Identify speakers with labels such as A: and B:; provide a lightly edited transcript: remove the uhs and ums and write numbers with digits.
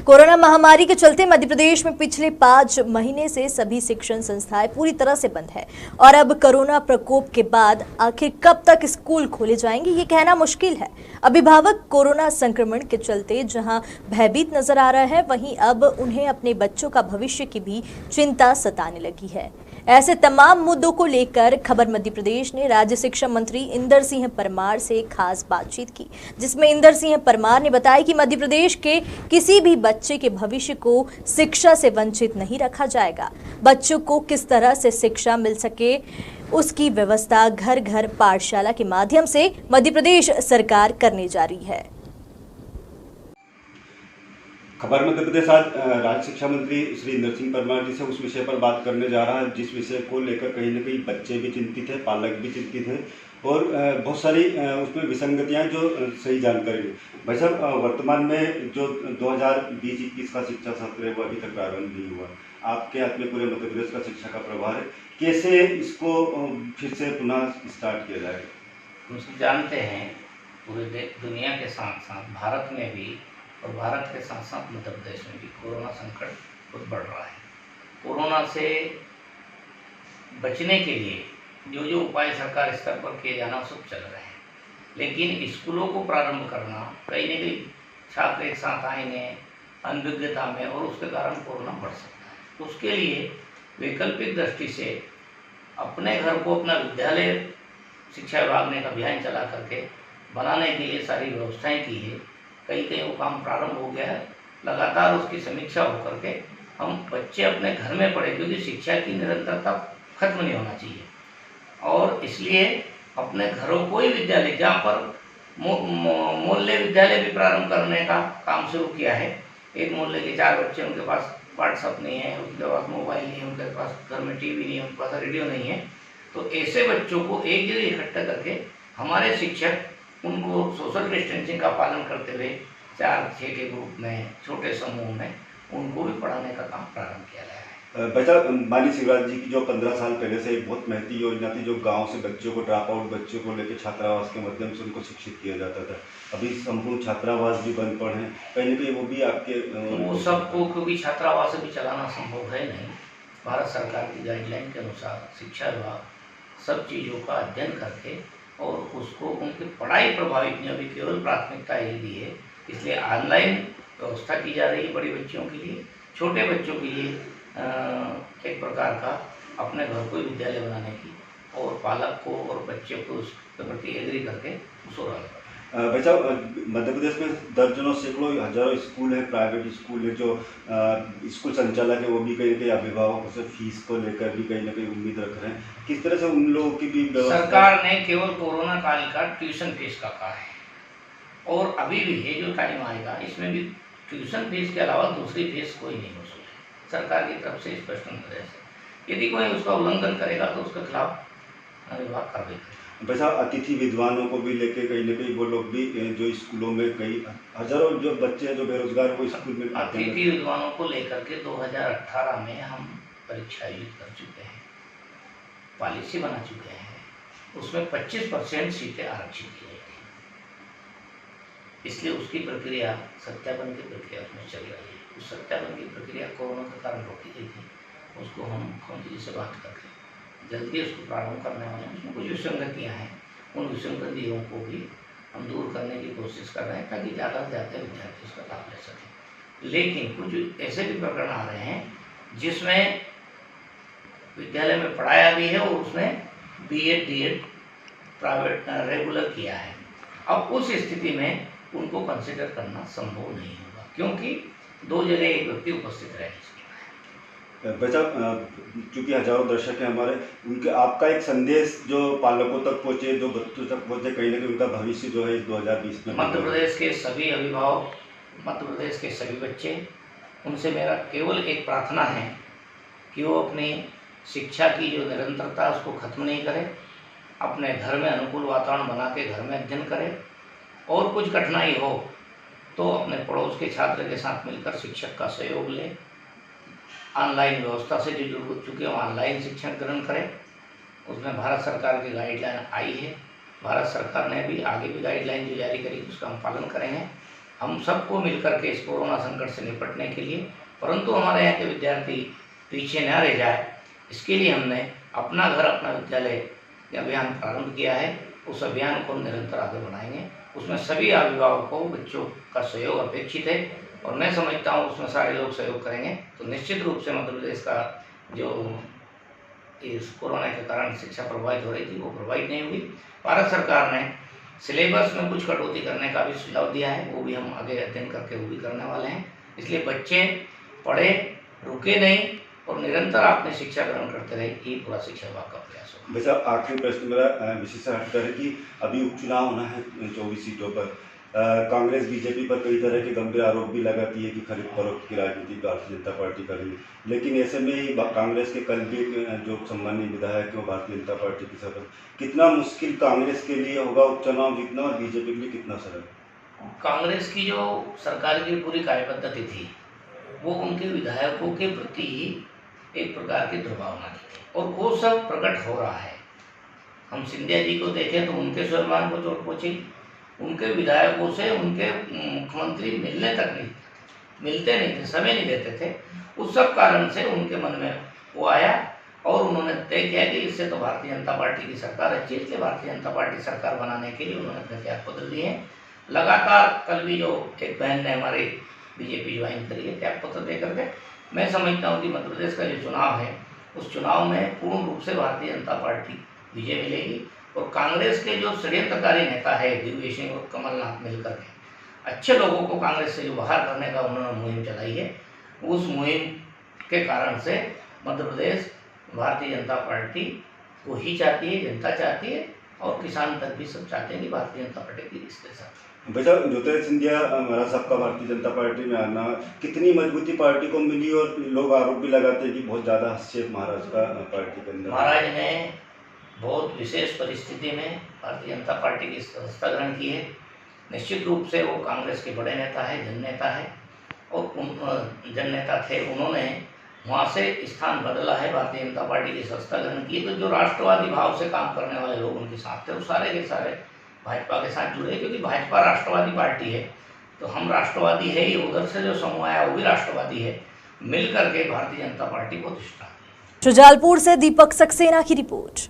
A: Corona महामारी के चलते मध्य प्रदेश में पिछले 5 महीने से सभी शिक्षण संस्थाएं पूरी तरह से बंद है और अब कोरोना प्रकोप के बाद आखिर कब तक स्कूल खोले जाएंगे ये कहना मुश्किल है। अभिभावक कोरोना संक्रमण के चलते जहां भयभीत नजर आ रहा है, वहीं अब उन्हें अपने बच्चों का भविष्य की भी चिंता सताने लगी है। ऐसे तमाम मुद्दों को लेकर खबर मध्य प्रदेश ने राज्य शिक्षा मंत्री इंदर सिंह परमार से खास बातचीत की, जिसमें इंदर सिंह परमार ने बताया कि मध्य प्रदेश के किसी भी बच्चे के भविष्य को शिक्षा से वंचित नहीं रखा जाएगा। बच्चों को किस तरह से शिक्षा मिल सके उसकी व्यवस्था घर घर पाठशाला के माध्यम से मध्य प्रदेश सरकार करने जा रही है।
B: खबर मध्य प्रदेश आज राज्य शिक्षा मंत्री श्री इंदर सिंह परमार जी से उस विषय पर बात करने जा रहा है जिस विषय को लेकर कहीं न कहीं बच्चे भी चिंतित हैं, पालक भी चिंतित हैं और बहुत सारी उसमें विसंगतियां जो सही जानकारी। भाई साहब, वर्तमान में जो 2020-21 का शिक्षा सत्र है वो अभी तक प्रारंभ नहीं हुआ। आपके हाथ में पूरे मध्य प्रदेश का शिक्षा का प्रभार है, कैसे इसको फिर से पुनः स्टार्ट किया जाएगा?
C: हम जानते हैं पूरे दुनिया के साथ साथ भारत में भी और भारत के साथ साथ मध्य प्रदेश में भी कोरोना संकट बहुत बढ़ रहा है। कोरोना से बचने के लिए जो जो उपाय सरकार स्तर पर किए जाना सब चल रहे हैं, लेकिन स्कूलों को प्रारंभ करना कहीं न कहीं छात्र एक साथ आएंगे अनभिज्ञता में और उसके कारण कोरोना बढ़ सकता है। तो उसके लिए वैकल्पिक दृष्टि से अपने घर को अपना विद्यालय शिक्षा विभाग ने एक अभियान चला करके बनाने के लिए सारी व्यवस्थाएं की है। कहीं कहीं वो काम प्रारंभ हो गया है, लगातार उसकी समीक्षा होकर के हम बच्चे अपने घर में पढ़े, क्योंकि शिक्षा की निरंतरता खत्म नहीं होना चाहिए और इसलिए अपने घरों को ही विद्यालय, जहाँ पर मोहल्ले विद्यालय भी प्रारंभ करने का काम शुरू किया है। एक मोहल्ले के 4 बच्चे, उनके पास व्हाट्सअप नहीं है, उनके पास मोबाइल नहीं है, उनके पास घर में टीवी नहीं है, उनके पास रेडियो नहीं है, तो ऐसे बच्चों को एक जगह इकट्ठा करके हमारे शिक्षक उनको सोशल डिस्टेंसिंग का पालन करते हुए 4-6 के ग्रुप में, छोटे समूह में उनको भी पढ़ाने का काम प्रारंभ किया गया है।
B: बच्चा माननीय शिवराज जी की जो 15 साल पहले से एक बहुत महती योजना थी, जो गांव से बच्चों को, ड्रॉप आउट बच्चों को लेकर छात्रावास के माध्यम से उनको शिक्षित किया जाता था। अभी संपूर्ण छात्रावास भी बंद पड़े हैं, कहीं न कहीं वो भी आपके
C: वो सबको, क्योंकि छात्रावास अभी चलाना संभव है नहीं। भारत सरकार की गाइडलाइन के अनुसार शिक्षा विभाग सब चीज़ों का अध्ययन करके और उसको उनकी पढ़ाई प्रभावित नहीं, अभी केवल प्राथमिकता ये दी है, इसलिए ऑनलाइन व्यवस्था की जा रही है। बड़ी बच्चों के लिए, छोटे बच्चों के लिए एक प्रकार का अपने घर को विद्यालय बनाने की और पालक को और बच्चे को उसके प्रति एग्री करके उसको रहा है।
B: भाई साहब, मध्य प्रदेश में दर्जनों सैकड़ों हजारों स्कूल है, प्राइवेट स्कूल है, जो स्कूल संचालक है वो भी कहीं न कहीं अभिभावकों से फीस को लेकर भी कहीं न कहीं उम्मीद रख रहे हैं। किस तरह से उन लोगों की भी व्यवस्था?
C: सरकार ने केवल कोरोना काल का ट्यूशन फीस का कहा है और अभी भी ये जो टाइम आएगा इसमें भी ट्यूशन फीस के अलावा दूसरी फीस कोई नहीं वसूल है सरकार की तरफ से स्पष्ट निर्देश है। यदि कोई उसका उल्लंघन करेगा तो उसके खिलाफ विभाग कार्रवाई करेगा।
B: भाई साहब, अतिथि विद्वानों को भी लेके कहीं न कहीं वो लोग भी जो स्कूलों में कई हजारों जो बच्चे हैं जो बेरोजगार वो स्कूल में आते हैं।
C: अतिथि विद्वानों को लेकर के 2018 में हम परीक्षा आयोजित कर चुके हैं, पॉलिसी बना चुके हैं, उसमें 25% सीटें आरक्षित की गई थी, इसलिए उसकी प्रक्रिया सत्यापन की प्रक्रिया उसमें चल रही है। उस सत्यापन की प्रक्रिया कोरोना के कारण रोकी गई थी, उसको हम मुख्यमंत्री से बात करके जल्दी उसको प्रारंभ करने वाले हैं। उसमें कुछ विसंगतियाँ हैं, उन विसंगतियों को भी हम दूर करने की कोशिश कर रहे हैं ताकि ज़्यादा से ज़्यादा विद्यार्थी उसका लाभ ले सकें। लेकिन कुछ ऐसे भी प्रकरण आ रहे हैं जिसमें विद्यालय में पढ़ाया भी है और उसने B.Ed D.Ed प्राइवेट रेगुलर किया है। अब उस स्थिति में उनको कंसिडर करना संभव नहीं होगा, क्योंकि 2 जगह एक व्यक्ति उपस्थित रह सकता है।
B: बच्चा, चूँकि हजारों दर्शक हैं हमारे, उनके आपका एक संदेश जो पालकों तक पहुँचे, जो बच्चों तक पहुँचे, कहीं न कहीं उनका भविष्य जो है इस 2020 में
C: मध्य प्रदेश के सभी अभिभावक, मध्य प्रदेश के सभी बच्चे, उनसे मेरा केवल एक प्रार्थना है कि वो अपनी शिक्षा की जो निरंतरता उसको खत्म नहीं करें, अपने घर में अनुकूल वातावरण बना के घर में अध्ययन करें और कुछ कठिनाई हो तो अपने पड़ोस के छात्र के साथ मिलकर शिक्षक का सहयोग लें। ऑनलाइन व्यवस्था से जो जुड़ चुके हैं ऑनलाइन शिक्षण ग्रहण करें। उसमें भारत सरकार की गाइडलाइन आई है, भारत सरकार ने भी आगे भी गाइडलाइन जो जारी करी उसका हम पालन करेंगे हम सबको मिलकर के इस कोरोना संकट से निपटने के लिए, परंतु हमारे यहाँ के विद्यार्थी पीछे न रह जाए, इसके लिए हमने अपना घर अपना विद्यालय अभियान प्रारंभ किया है। उस अभियान को निरंतर आगे बढ़ाएंगे। उसमें सभी अभिभावकों बच्चों का सहयोग अपेक्षित है और मैं समझता हूँ उसमें सारे लोग सहयोग करेंगे तो निश्चित रूप से मध्य प्रदेश का जो इस कोरोना के कारण शिक्षा प्रभावित हो रही थी वो प्रभावित नहीं हुई। भारत सरकार ने सिलेबस में कुछ कटौती करने का भी सुझाव दिया है, वो भी हम आगे अध्ययन करके वो भी करने वाले हैं। इसलिए बच्चे पढ़े, रुके नहीं और निरंतर आपने शिक्षा ग्रहण करते रहे, ये पूरा शिक्षा विभाग का प्रयास होगा।
B: वैसे आखिरी प्रश्न मेरा विषय से हटकर है कि अभी उपचुनाव होना है 24 सीटों पर। कांग्रेस बीजेपी पर कई तरह के गंभीर आरोप भी लगाती है कि खरीद फरोख्त की राजनीति भारतीय जनता पार्टी कर रही है, लेकिन ऐसे में ही कांग्रेस के कल भी जो सम्मानीय विधायक है वो भारतीय जनता पार्टी की शपथ, कितना मुश्किल कांग्रेस के लिए होगा उपचुनाव जीतना और बीजेपी के लिए कितना सरल?
C: कांग्रेस की जो सरकार की पूरी कार्यपद्धति थी वो उनके विधायकों के प्रति ही एक प्रकार की दुर्भावना की थी और वो सब प्रकट हो रहा है। हम सिंधिया जी को देखें तो उनके स्वाभिमान को चोट पहुंची, उनके विधायकों से उनके मुख्यमंत्री मिलने तक नहीं मिलते नहीं थे, समय नहीं देते थे। उस सब कारण से उनके मन में वो आया और उन्होंने तय किया कि इससे तो भारतीय जनता पार्टी की सरकार अच्छी है, इसलिए भारतीय जनता पार्टी सरकार बनाने के लिए उन्होंने अपने त्याग पत्र दिए हैं। लगातार कल भी जो एक बहन ने हमारी बीजेपी ज्वाइन करी है त्याग पत्र दे करके, मैं समझता हूँ कि मध्य प्रदेश का जो चुनाव है उस चुनाव में पूर्ण रूप से भारतीय जनता पार्टी विजय मिलेगी और कांग्रेस के जो षड्यंत्रकारी नेता है दिग्विजय सिंह और कमलनाथ मिलकर के अच्छे लोगों को कांग्रेस से जो बाहर करने का उन्होंने मुहिम चलाई है, उस मुहिम के कारण से मध्य प्रदेश भारतीय जनता पार्टी को ही चाहती है, जनता चाहती है और किसान तक भी सब चाहते हैं कि भारतीय जनता पार्टी की इसके साथ।
B: बेटा ज्योतिरादित्य सिंधिया महाराज साहब का भारतीय जनता पार्टी में आना कितनी मजबूती पार्टी को मिली और लोग आरोप भी लगाते हैं कि बहुत ज़्यादा हस्तक्षेप महाराज का पार्टी के अंदर।
C: महाराज ने बहुत विशेष परिस्थिति में भारतीय जनता पार्टी की सदस्यता ग्रहण की है। निश्चित रूप से वो कांग्रेस के बड़े नेता है, जननेता है और जननेता थे, उन्होंने वहाँ से स्थान बदला है, भारतीय जनता पार्टी की सदस्यता ग्रहण की। तो जो राष्ट्रवादी भाव से काम करने वाले लोग उनके साथ थे वो सारे के सारे भाजपा के साथ जुड़े, क्योंकि भाजपा राष्ट्रवादी पार्टी है तो हम राष्ट्रवादी है ही, उधर से जो समूह आया वो भी राष्ट्रवादी है, मिल करके भारतीय जनता पार्टी को अधिष्ठान।
A: शुजालपुर से दीपक सक्सेना की रिपोर्ट।